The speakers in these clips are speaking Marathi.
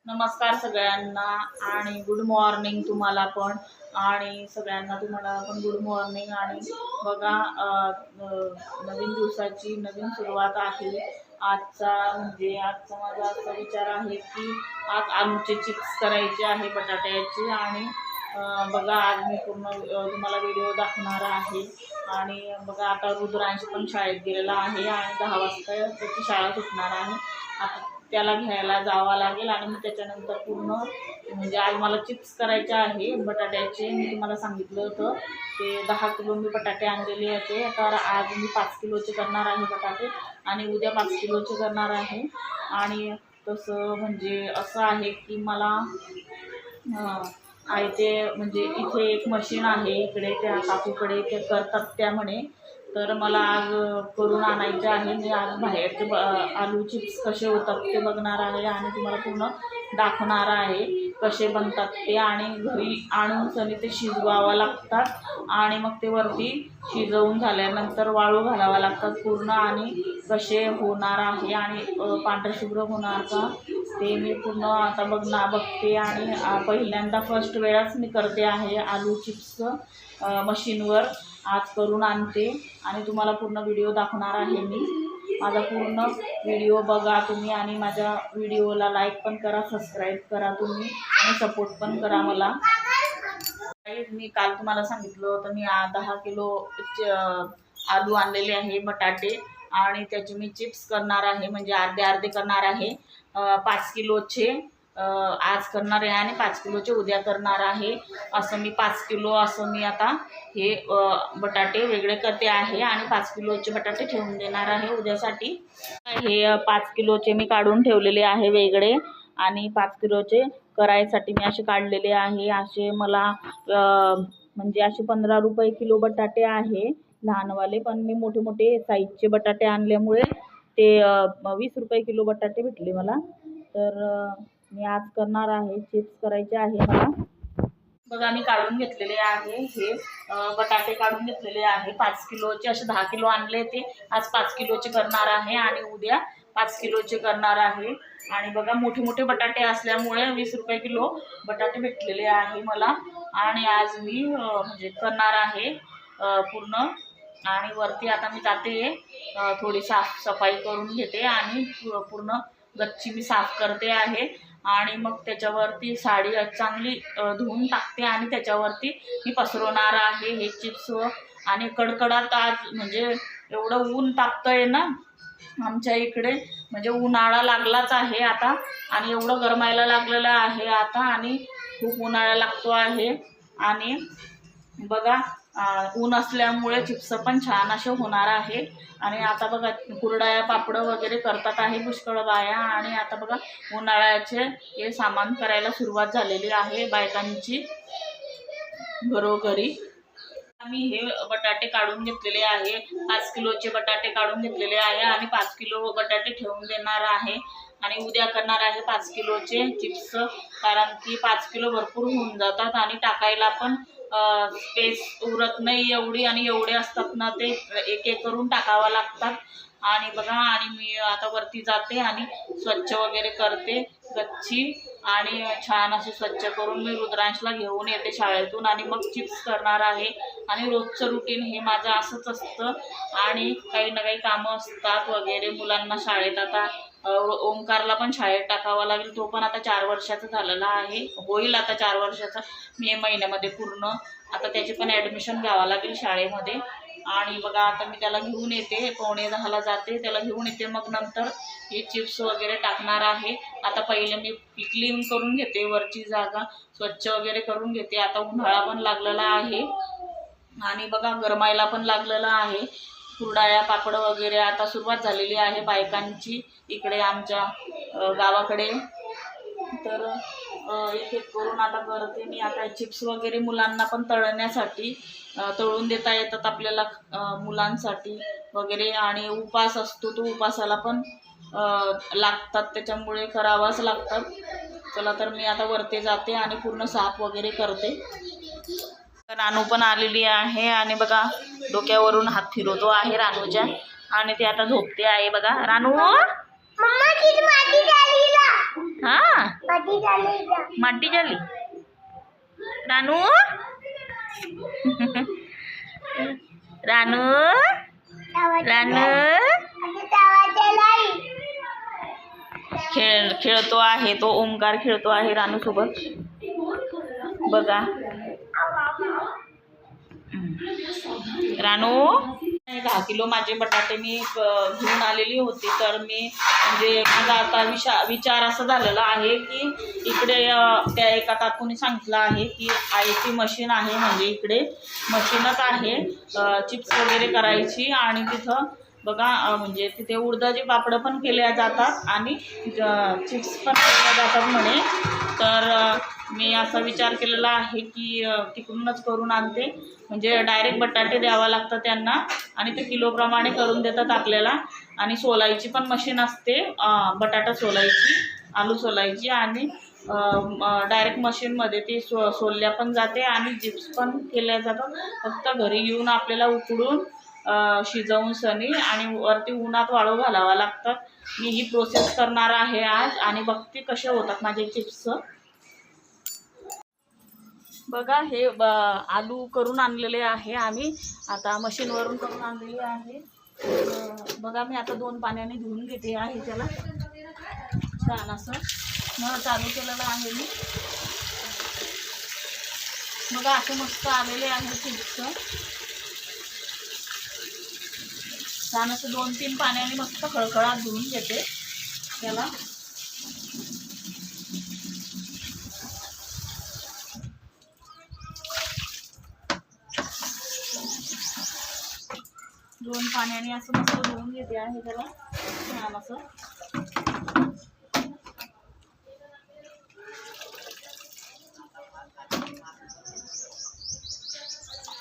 नमस्कार सगळ्यांना आणि गुड मॉर्निंग तुम्हाला पण। आणि सगळ्यांना तुम्हाला पण गुड मॉर्निंग। आणि बघा नवीन दिवसाची नवीन सुरुवात आहे। आजचा माझा असा विचार आहे की आज आलूचे चिप्स करायचे आहे बटाट्याचे। आणि बघा आज मी पूर्ण तुम्हाला व्हिडिओ दाखवणार आहे। आणि बघा आता रुद्रांश पण शाळेत गेलेला आहे आणि 10 वाजता त्याची शाळा सुटणार आहे। आता त्याला घ्यायला जावं लागेल आणि मी त्याच्यानंतर पूर्ण आज मला चिप्स करायचे आहे बटाट्याचे। मी तुम्हाला सांगितलं होतं ते 10 किलो मी बटाटे आणलेले होते, तर आज मी 5 किलोचे करणार आहे बटाटे आणि उद्या 5 किलोचे करणार आहे। आणि तसं असं आहे की मला आहे ते इथे एक मशीन आहे इकडे त्या काकूकडे, ते करतात त्या म्हणे, तर मला आज करून आणायचे आहे। मी आज बाहेरचे आलू चिप्स कसे होतात ते बघणार आहे आणि तुम्हाला पूर्ण दाखवणार आहे कसे बनतात ते। आणि घरी आणून सनी ते शिजवावं लागतात आणि मग ते वरती शिजवून झाल्यानंतर वाळू घालावं लागतात पूर्ण, आणि कसे होणार आहे आणि पांढरे शुभ्र होणार का ते मी पूर्ण आता बघते। आणि पहिल्यांदा फर्स्ट वेळाच मी करते आहे आलू चिप्स मशीनवर, आज करून आणते आणि तुम्हाला पूर्ण व्हिडिओ दाखवणार आहे मी। माझा पूर्ण व्हिडिओ बघा तुम्ही आणि माझ्या व्हिडिओला लाईक पण करा, सबस्क्राईब करा तुम्ही आणि सपोर्ट पण करा मला। मी काल तुम्हाला सांगितलं होतं मी 10 किलो आलू आणलेले आहे बटाटे आणि त्याचे मी चिप्स करणार आहे, अर्धे अर्धे करणार आहे। 5 किलोचे आज करणार आहे आणि 5 किलोचे उद्या करणार आहे। असं मी 5 किलो असं मी आता हे बटाटे वेगळे करते आहे आणि 5 किलोचे बटाटे ठेवून देणार आहे उद्यासाठी। हे 5 किलोचे मी काढून ठेवलेले आहे वेगळे आणि 5 किलोचे करायसाठी मी असे काढलेले आहे। असे मला असे 15 रुपये किलो बटाटे आहे लहानवाले, पण मी मोठे मोठे साईजचे बटाटे आणल्यामुळे ते 20 रुपये किलो बटाटे भेटले मला। तर मी आज करणार आहे, चिप्स करायचे आहे मला। बघा मी काढून घेतलेले आहे हे बटाटे काढून घेतलेले आहे 5 किलोचे, असे 10 किलो आणले ते आज 5 किलोचे करणार आहे आणि उद्या 5 किलोचे करणार आहे। आणि बघा मोठे मोठे बटाटे असल्यामुळे 20 रुपये किलो बटाटे भेटलेले आहे मला। आणि आज मी करणार आहे पूर्ण। आणि वरती आता मी जाते थोडी साफसफाई करून घेते आणि पूर्ण गच्ची मी साफ करते आहे। आणि मग त्याच्यावरती साडी चांगली धुवून टाकते आणि त्याच्यावरती मी पसरवणार आहे हे चिप्स। आणि कडकडात आज एवढं ऊन तापतंय ना आमच्या इकडे, उन्हाळा लागलाच आहे आता आणि एवढं गरमायला लागलेलं आहे आता आणि खूप उन्हाळा लागतो आहे। आणि बघा ऊन असल्यामुळे चिप्स पण छान असे होणार आहे। आणि आता बघा कुरडया पापड वगैरे करतात आहे पुष्कळ बाया। आणि आता बघा उन्हाळ्याचे हे सामान करायला सुरुवात झालेली आहे बायकांची घरोघरी। मी हे बटाटे काढून घेतलेले आहे, 5 किलोचे बटाटे काढून घेतलेले आहे आणि 5 किलो बटाटे ठेवून देणार आहे आणि उद्या करणार आहे 5 किलोचे चिप्स, कारण की 5 किलो भरपूर होऊन जातात आणि टाकायला पण स्पेस उरत नाही एवढी, आणि एवढे असतात ना ते एक एक करून टाकावं लागतात। आणि बघा आणि मी आता वरती जाते आणि स्वच्छ वगैरे करते गच्ची आणि छान असे स्वच्छ करून मी रुद्रांशला घेऊन येते शाळेतून आणि मग चिप्स करणार आहे। आणि रोजचं रुटीन हे माझं असंच असतं आणि काही ना काही कामं असतात वगैरे मुलांना शाळेत। आता ओमकारला पण शाळेत टाकावं लागेल, तो पण आता 4 वर्षाचा झालेला आहे, होईल आता 4 वर्षाचा मे महिन्यामध्ये पूर्ण। आता त्याची पण ॲडमिशन घ्यावं लागेल शाळेमध्ये। आणि बघा आता मी त्याला घेऊन येते, 9:45ला जाते त्याला घेऊन येते, मग नंतर हे चिप्स वगैरे टाकणार आहे। आता पहिले मी क्लीन करून घेते, वरची जागा स्वच्छ वगैरे करून घेते। आता उन्हाळा पण लागलेला आहे आणि बघा गरमायला पण लागलेला आहे। कुरडया पापड वगैरे आता सुरुवात झालेली आहे बायकांची इकडे आमच्या गावाकडे। तर एक एक करून आता करते मी। आता चिप्स वगैरे मुलांना पण तळण्यासाठी तळून देता येतात आपल्याला मुलांसाठी वगैरे, आणि उपास असतो तो उपासाला पण लागतात, त्याच्यामुळे करावाच लागतात। चला तर मी आता वरती जाते आणि पूर्ण साफ वगैरे करते। रानू पण आलेली आहे आणि बघा डोक्यावरून हात फिरवतो आहे रानूच्या, आणि ती आता झोपते आहे बघा। रानू हाँ माटी झाली रानू रानू रानू खेळतो आहे तो. ओमकार खेळतो आहे रानू सोबत बघा. रानू 10 किलो माझे बटाटे मी घेऊन आलेली होती. तर मी म्हणजे माझा आता विचार असा झालेला आहे की इकडे त्या एका काकूने सांगितलं आहे की आयची मशीन आहे, म्हणजे इकडे मशीनच आहे चिप्स वगैरे करायची. आणि तिथं बघा म्हणजे तिथे उडदाचे पापड पण केल्या जातात आणि चिप्स पण केल्या जातात म्हणे. तर मी असा विचार केलेला आहे की तिकडूनच करून आणते, म्हणजे डायरेक्ट बटाटे द्यावा लागतं त्यांना आणि ते किलोप्रमाणे करून देतात आपल्याला. आणि सोलायची पण मशीन असते, बटाटा सोलायची, आलू सोलायची आणि डायरेक्ट मशीनमध्ये ती सोलल्या पण जाते आणि चिप्स पण केल्या जातात. फक्त घरी येऊन आपल्याला उकडून शिजवून सनी आणि वरती उन्हात वाळू घालावं लागतात. मी ही प्रोसेस करणार आहे आज आणि बघते कसे होतात माझे चिप्स. बघा हे आलू करून आणलेले आहे आम्ही, आता मशीनवरून करून आणलेले आहे. बघा मी आता 2 पाण्याने धुवून घेते आहे त्याला. छान असं नळ चालू केलेलं आहे मी. बघा असे मस्त आलेले आहे चिप्स. छान असं 2-3 पाण्याने मस्त खळखळात धुवून घेते त्याला. दोन पाण्याने असं मस्त धुवून घेते आहे त्याला छान असं.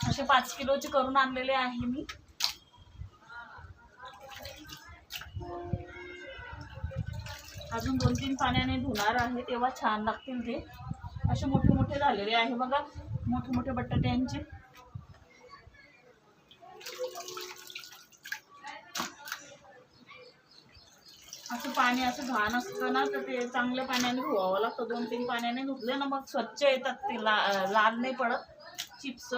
असे 5 किलोचे करून आणलेले आहे मी. अजून 2-3 पाण्याने धुणार आहे तेव्हा छान लागतील ते. असे मोठे मोठे झालेले आहे बघा, मोठे मोठे बटाट्यांचे. असं पाणी असं घाण असतं ना, तर ते चांगल्या पाण्याने धुवावं लागतं. 2-3 पाण्याने धुतले ना मग स्वच्छ येतात ते, लाल नाही पडत चिप्स.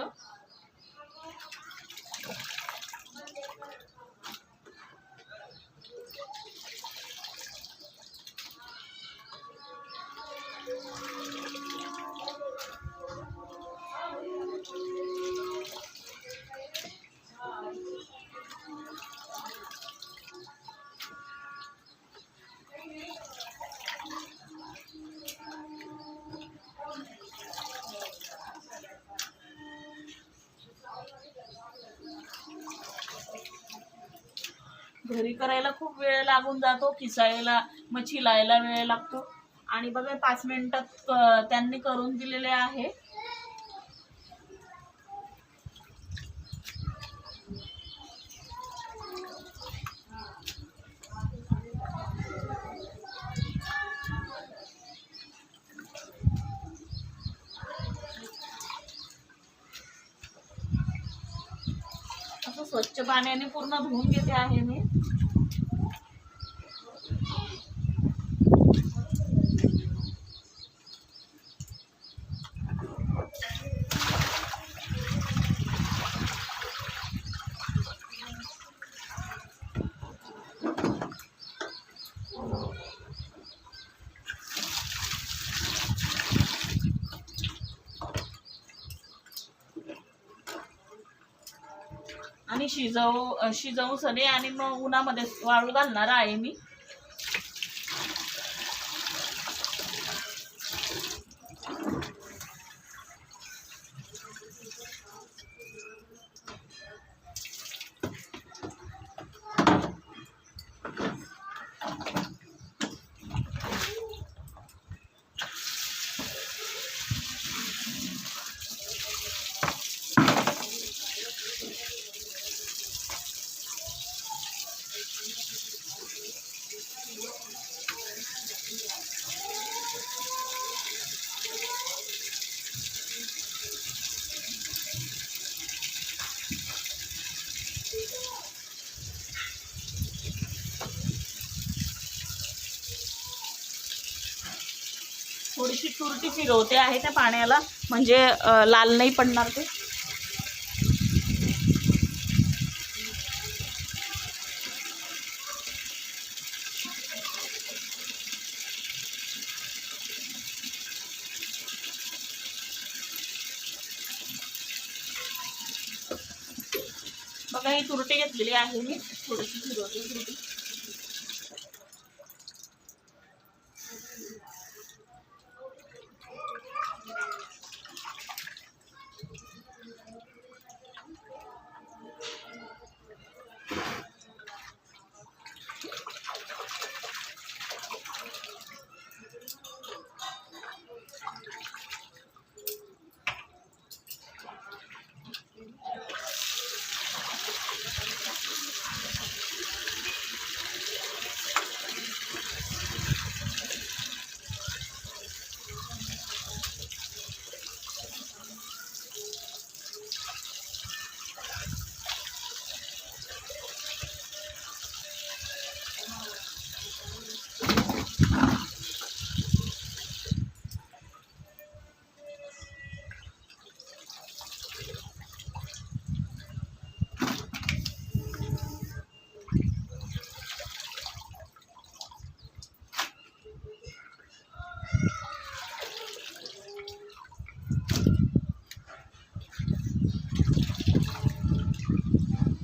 घरी करायला खूप वेळ लागून जातो, किसायला मग चिलायला वेळ लागतो. आणि बघा 5 मिनिटात त्यांनी करून दिलेले आहे. असं स्वच्छ पाण्याने पूर्ण धुवून घेते आहे मी. आणि शिजवू सने आणि मग उन्हामध्ये वाळू घालणार आहे मी. थोडीशी तुरटी फिरवते आहे त्या पाण्याला, म्हणजे लाल नाही पडणार ते. बघा ही तुरटी घेतलेली आहे मी, थोडीशी फिरवते तुरटी.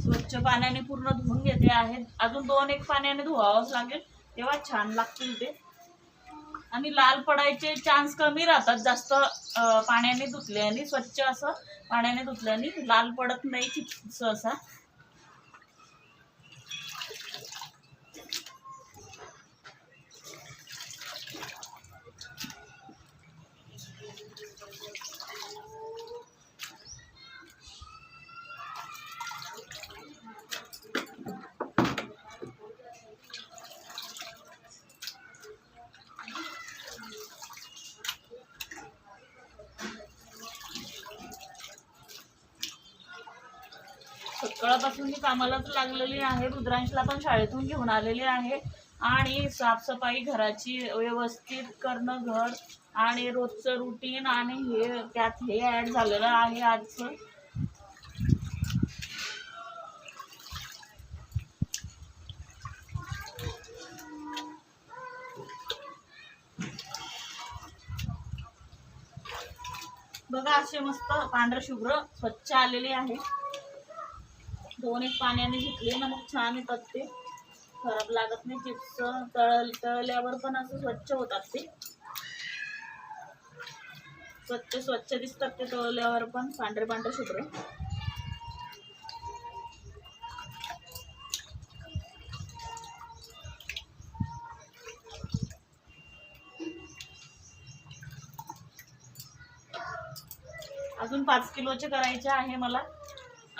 स्वच्छ पाण्याने पूर्ण धुवून घेते आहे. अजून 2-1 पाण्याने धुवावंच लागेल, तेव्हा छान लागतील ते. आणि लाल पडायचे चान्स कमी राहतात जास्त पाण्याने धुतल्याने. स्वच्छ असं पाण्याने धुतल्याने लाल पडत नाही चिप्स असा. सकाळपासून मी कामालाच लागलेली आहे. रुद्रांशला पण शाळेतून घेऊन आलेली आहे. आणि साफसफाई घराची व्यवस्थित करणं, घर आणि रोजचं रुटीन, आणि हे त्यात हे ॲड झालेलं आहे आजचं. बघा असे मस्त पांढरे शुभ्र स्वच्छ आलेले आहे. 2-1 पाण्याने धुतले ना मग छान येतात ते, खराब लागत नाही. चिप्स तळल्यावर पण असं स्वच्छ होतात ते, स्वच्छ दिसतात ते तळल्यावर पण, पांढरे पांढरे शुभ्र. अजून 5 किलोचे करायचे आहे मला,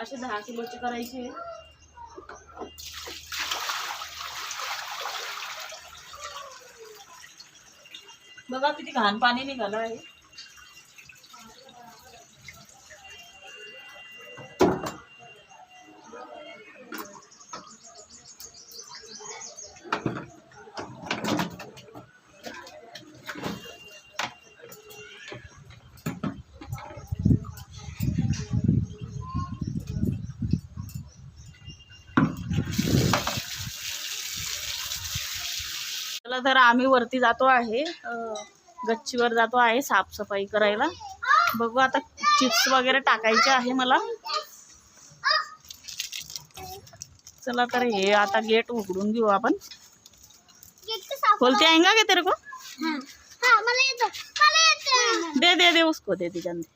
असे 10 किलोचे करायचे. बघा किती घाण पाणी निघालं आहे. चला तर आम्ही वरती जातो आहे, गच्चीवर जातो आहे साफसफाई करायला. बघू आता चिप्स वगैरे टाकायचे आहे मला. चला तर हे आता गेट उघडून घेऊ आपण. खोलते आएगा क्या तेरे को? दे दे दे उसको, दे दे जान दे.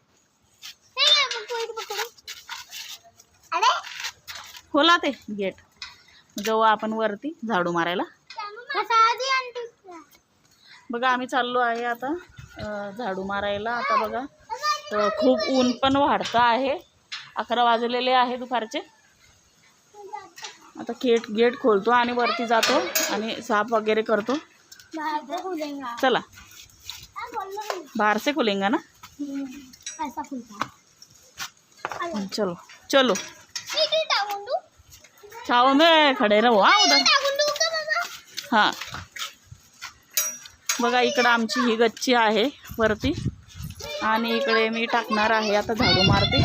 खोला ते गेट, जाऊ आपण वरती झाडू मारायला. बघा आम्ही चाललो आहे आता झाडू मारायला. आता बघा खूप ऊन पण वाढतं आहे, 11 वाजलेले आहे दुपारचे. आता गेट खोलतो आणि वरती जातो आणि साफ वगैरे करतो. चला, बाहर से खुलेगा ना, चलो चलो. छाव में खड़े रहो. हाँ उधर, हाँ बघा इकडं आमची ही गच्ची आहे वरती आणि इकडे मी टाकणार आहे आता झाडू मारते.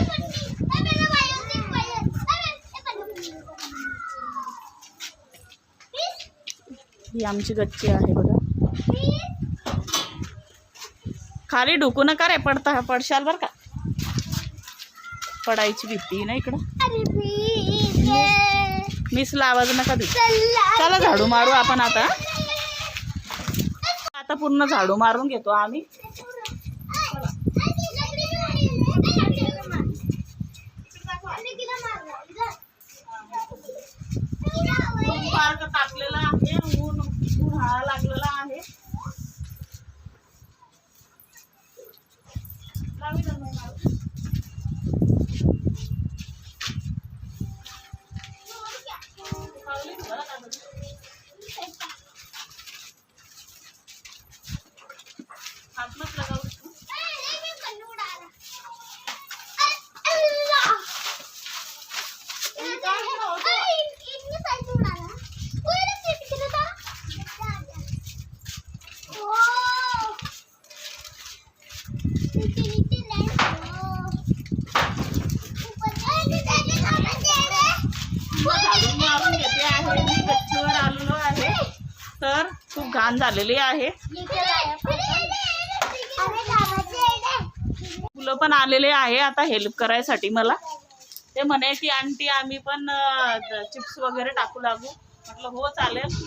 ही आमची गच्ची आहे बघा. खाली ढुकू नका रे, पडशाल बरं का. पडायची भीती ना इकडं. मिसला आवाज नका देऊ. चला झाडू मारू आपण आता. आता पूर्ण झाडू मारून घेतो आम्ही. पार्क टाकलेला आहे, उन्हाळा लागलेला आहे. हाथ मत लगाओ. गच्चीवर आलेलो आहे तर खूप घाण झालेली आहे. मुलं पण आलेले आहे आता हेल्प करायसाठी मला. ते म्हणे की आंटी आम्ही पण चिप्स वगैरे टाकू लागू. म्हटलं हो चालेल.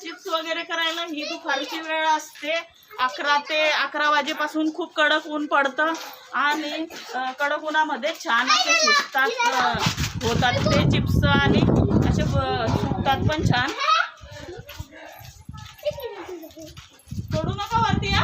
चिप्स वगैरे करायला ही दुपारची वेळ असते. 11 ते 11 वाजेपासून खूप कडक ऊन पडतं आणि कडक उन्हामध्ये छान असे शिजतात होतात ते चिप्स आणि असे सुकतात पण छान. सोडू नका वरती या.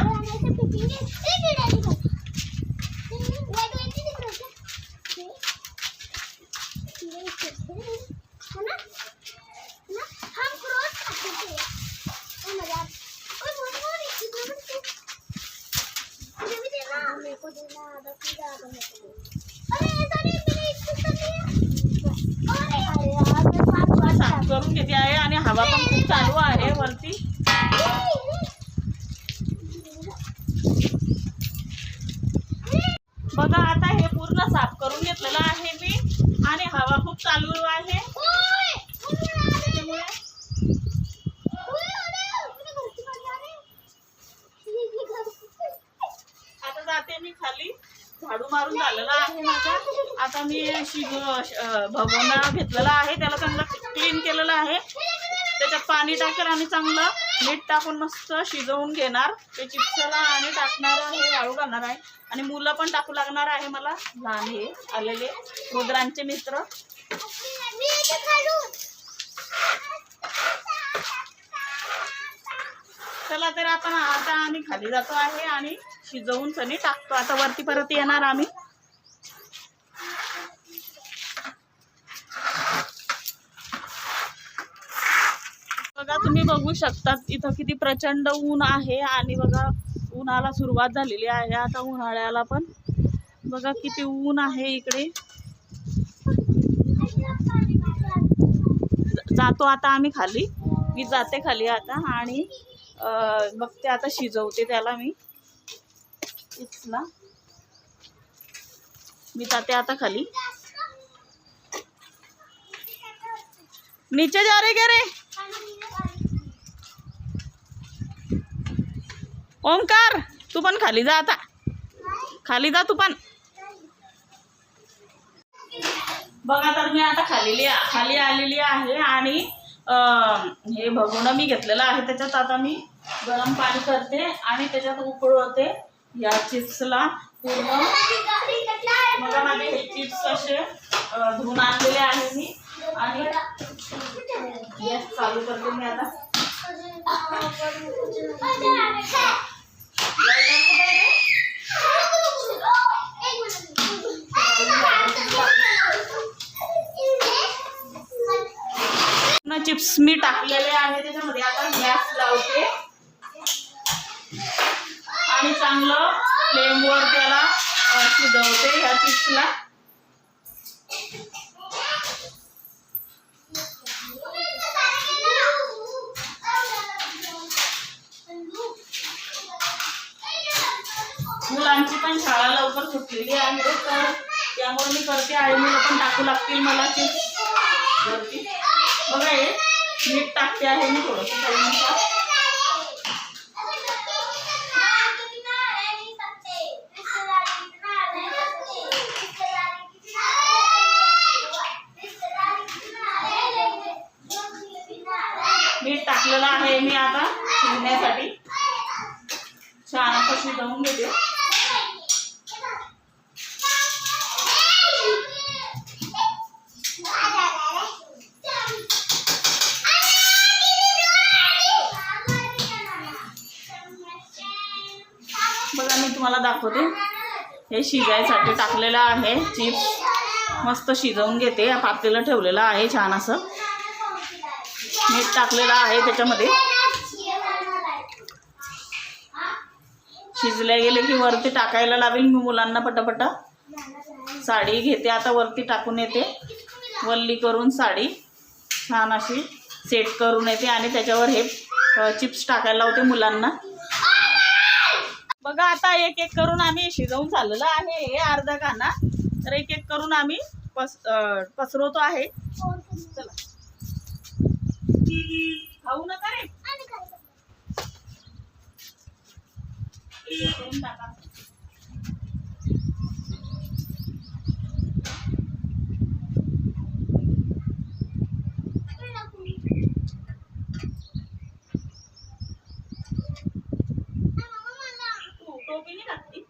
साफ करून घेते आहे आणि हवा पण खूप चालू आहे वरती. बघा आता हे पूर्ण साफ करून घेतलेलं आहे मी आणि हवा खूप चालू आहे. आता जाते मी खाली. झाडू मारून झालेला आहे माझा. आता मी भगोना घेतलेला आहे, त्याला चांगलं क्लीन केलेलं आहे. त्याच्यात पाणी टाकेल आणि चांगलं मीठ टाकून मस्त शिजवून घेणार ते चिप्सला आणि टाकणार आहे, वाळू घालणार आहे. आणि मुलं पण टाकू लागणार आहे मला, लहान हे आलेले रुद्रांचे मित्र. चला तर आपण आता आम्ही खाली जातो आहे आणि शिजवून सनी टाकतो. आता वरती परत येणार आम्ही. बघा तुम्ही बघू शकतात इथं किती प्रचंड ऊन आहे आणि बघा उन्हाला सुरुवात झालेली आहे आता. उन्हाळ्याला पण बघा किती ऊन आहे इकडे. जातो आता आम्ही खाली. मी जाते खाली आता आणि बघते आता शिजवते त्याला मी चिप्सला. मी जाते आता खाली. नीचे जा रे क्या रे ओमकार, तू पण खाली जा आता. खाली जा तू पण. बघा तर मी आता खाली आलेली आहे आणि हे भगोना मी घेतलेलं आहे त्याच्यात आता मी गरम पाणी करते आणि त्याच्यात उकळवते या चिप्सला पूर्ण. बघा माझे हे चिप्स असे धुवून आणलेले आहे मी आणि गॅस चालू करते मी आता. चिप्स मी टाकलेले आहे त्याच्यामध्ये. आता गॅस लावते आणि चांगलं फ्लेमवर त्याला शिजवते ह्या चिप्सला. मुलांची पण शाळा लवकर सुटलेली आहे तर त्यामुळे मी करते आहे. मुलं पण टाकू लागतील मला चिप्स वरती. बघा हे मीठ टाकते आहे मी थोडंसं चवीनुसार. मीठ टाकलेलं आहे मी आता शिजण्यासाठी. छान असं शिजवून घेते. बघा मी तुम्हाला दाखवते. हे शिजायसाठी टाकलेलं आहे चिप्स. मस्त शिजवून घेते. पातेलं ठेवलेलं आहे छान असं. मीठ टाकलेलं आहे त्याच्यामध्ये. शिजले गेले की वरती टाकायला लावेल मी मुलांना पटापटा. साडी घेते आता वरती टाकून येते. वल्ली करून साडी छान अशी सेट करून येते आणि त्याच्यावर हे चिप्स टाकायला लावते मुलांना. बघा आता एक एक करून आम्ही शिजवून झालेलं आहे हे अर्धा काना. तर एक एक करून आम्ही पसरवतो आहे. चला खाऊ नका रे. करून टाका. टोपी नाही घातली.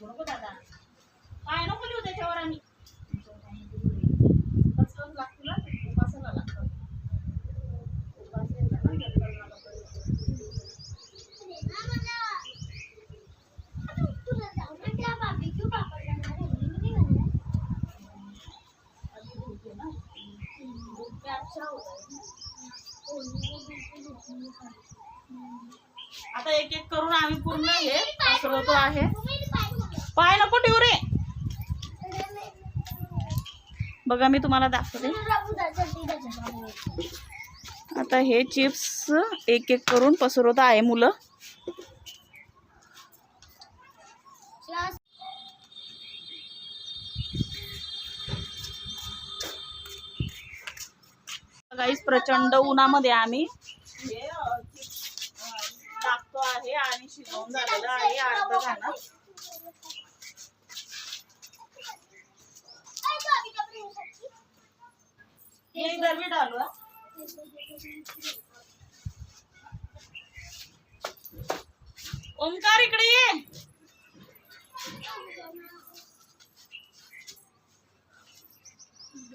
नको दादा पाय नको देऊ त्याच्यावर. आम्ही कसं लागतं ना उपासाला लागतं. आता एक एक करून आम्ही पूर्ण हे पसरवतो आहे. पाय नको ठेवू रे. बघा मी तुम्हाला दाखवते. आता हे चिप्स एक एक करून पसरवत आहे मुलं. गाईस प्रचंड उन्हामध्ये आम्ही हे टाकतो आहे आणि शिजवून झालेलं आहे अर्धा घाना. ये इधर भी डालो. ओमकार इकडे ये.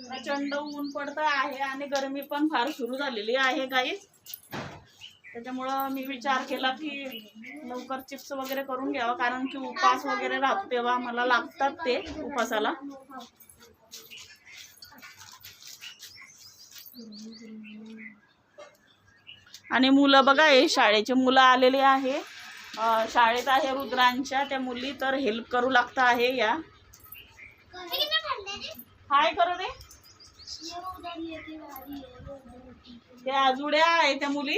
प्रचंड ऊन पडत आहे आणि गरमी पण फार सुरू झालेली आहे गाईस. त्याच्यामुळं मी विचार केला की लवकर चिप्स वगैरे करून घ्यावा कारण की उपास वगैरे राहतो तेव्हा मला लागतात ते उपासाला. आणि मुलं बघा हे शाळेचे मुलं आलेले आहे. शाळेत आहे रुद्रांच्या त्या मुली तर हेल्प करू लागत आहे. या हाय करू दे. त्या आजुड्या आहे त्या मुली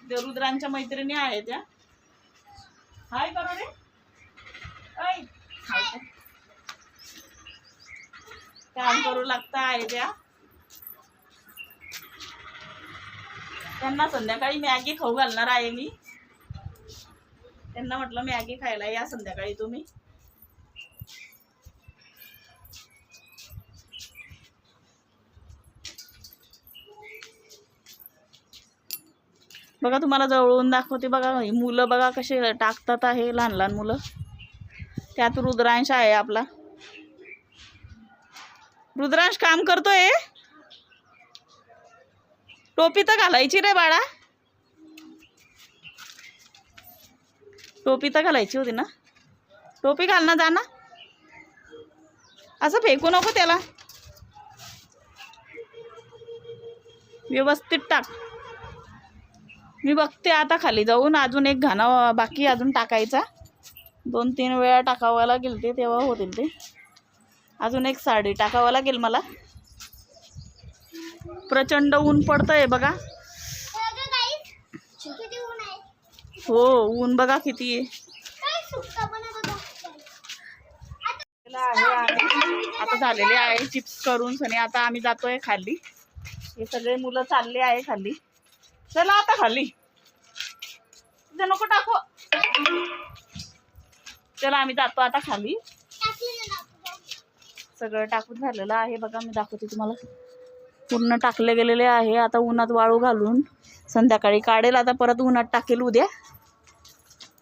त्या रुद्रांच्या मैत्रिणी आहे त्या. हाय करू दे. काम करू लागत आहे त्या. त्यांना संध्याकाळी मॅगी खाऊ घालणार आहे मी. त्यांना म्हटलं मॅगी खायला या संध्याकाळी तुम्ही. बघा तुम्हाला जवळून दाखवते. बघा ही मुलं बघा कसे टाकतात आहे, लहान लहान मुलं. त्यात रुद्रांश आहे आपला. रुद्रांश काम करतोय. टोपी तर घालायची रे बाळा, टोपी तर घालायची होती ना. टोपी घाल ना, जा ना. असं फेकू नको त्याला, व्यवस्थित टाक. मी बघते आता खाली जाऊन. अजून एक घाणा बाकी अजून टाकायचा. 2-3 वेळा टाकावं लागेल ते, तेव्हा होतील ते. अजून एक साडी टाकावं लागेल मला. प्रचंड ऊन पडतंय बघा. हो ऊन बघा किती आहे. आता झालेले आहे चिप्स करून सनी. आता आम्ही जातोय खाली. हे सगळे मुलं चालले आहे खाली. चला आता खाली, तुझं नको टाकू. चला आम्ही जातो आता खाली. सगळं टाकून झालेलं आहे बघा. मी दाखवते तुम्हाला. पूर्ण टाकले गेलेले आहे. आता उन्हात वाळू घालून संध्याकाळी काढेल. आता परत उन्हात टाकेल उद्या.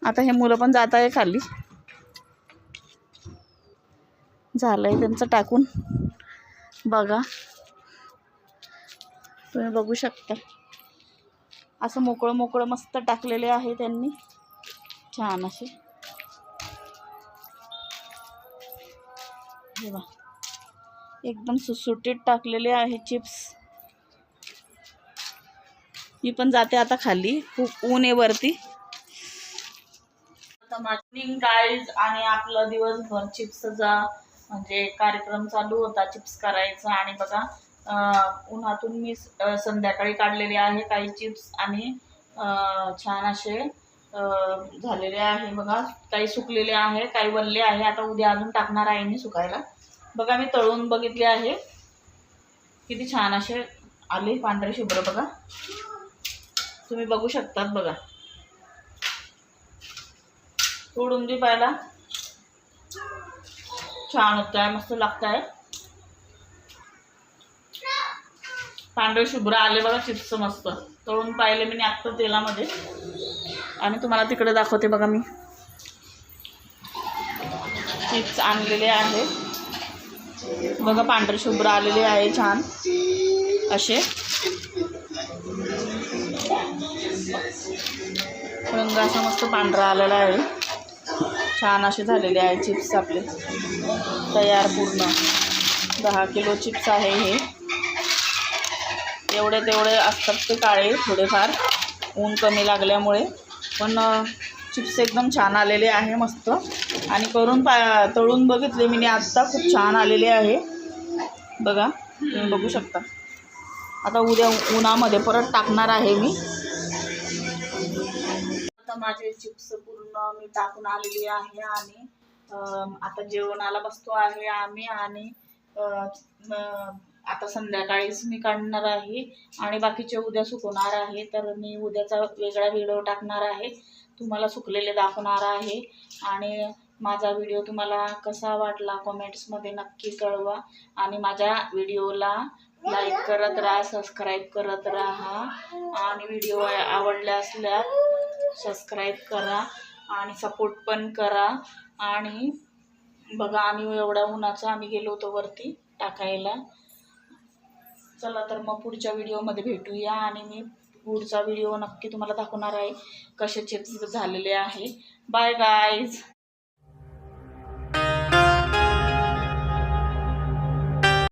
आता हे मुलं पण जात आहे खाली. झालंय त्यांचं टाकून. बघा तुम्ही बघू शकता. असं मोकळं मोकळं मस्त टाकलेले आहे त्यांनी, छान असे. हे बघा एकदम सुटसुटीत टाकलेले आहे चिप्स. मी पण जाते आता खाली. खूप ऊन आहे वरती. आता मॉर्निंग गाईज. आणि आपलं दिवसभर चिप्सचा म्हणजे कार्यक्रम चालू होता चिप्स करायचा. आणि बघा उन्हातून मी संध्याकाळी काढलेले आहे काही चिप्स. आणि छान असे झालेले आहे बघा. काही सुकलेले आहे, काही वल्ले आहे. आता उद्या अजून टाकणार आहे मी सुकायला. बघा मी तळून बघितले आहे, किती छान असे आले पांढरे शुभ्र. बघा तुम्ही बघू शकतात. बघा तोडून दे पाहिला, छान होत आहे, मस्त लागत आहे. पांढरे शुभ्र आले बघा चिप्स मस्त. तळून पाहिले मी आत्ता तेलामध्ये. आणि तुम्हाला तिकडे दाखवते बघा. मी चिप्स आणलेले आहे बघा. पांढरे शुभ्र आलेले आहे छान असे. रंग असा मस्त पांढरा आलेला आहे. छान असे झालेले आहे चिप्स आपले तयार. पूर्ण 10 किलो चिप्स आहे हे. एवढे तेवढे असतात ते काळे थोडेफार, ऊन कमी लागल्यामुळे. पण चिप्स एकदम छान आलेले आहे मस्त. आणि करून तळून बघितले मी आत्ता, खूप छान आलेले आहे बघा. तुम्ही बघू शकता. आता उद्या उन्हामध्ये परत टाकणार आहे मी. आता माझे चिप्स पूर्ण मी टाकून आलेली आहे. आणि आता जेवणाला बसतो आहे आम्ही. आणि आता संध्याकाळीच मी काढणार आहे. आणि बाकीचे उद्या सुकवणार आहे. तर मी उद्याचा वेगळा व्हिडिओ टाकणार आहे, तुम्हाला सुकलेले दाखवणार आहे. आणि माझा व्हिडिओ तुम्हाला कसा वाटला कमेंट्समध्ये नक्की कळवा. आणि माझ्या व्हिडिओला लाईक करत राहा, सबस्क्राईब करत राहा. आणि व्हिडिओ आवडला असल्यास सबस्क्राईब करा आणि सपोर्ट पण करा. आणि बघा आम्ही एवढ्या उन्हाचं आम्ही गेलो होतो वरती टाकायला. चला तर मग पुढच्या व्हिडिओमध्ये भेटूया. आणि मी पुढचा व्हिडिओ नक्की तुम्हाला दाखवणार आहे कसे चिप्स झालेले आहे. Bye guys.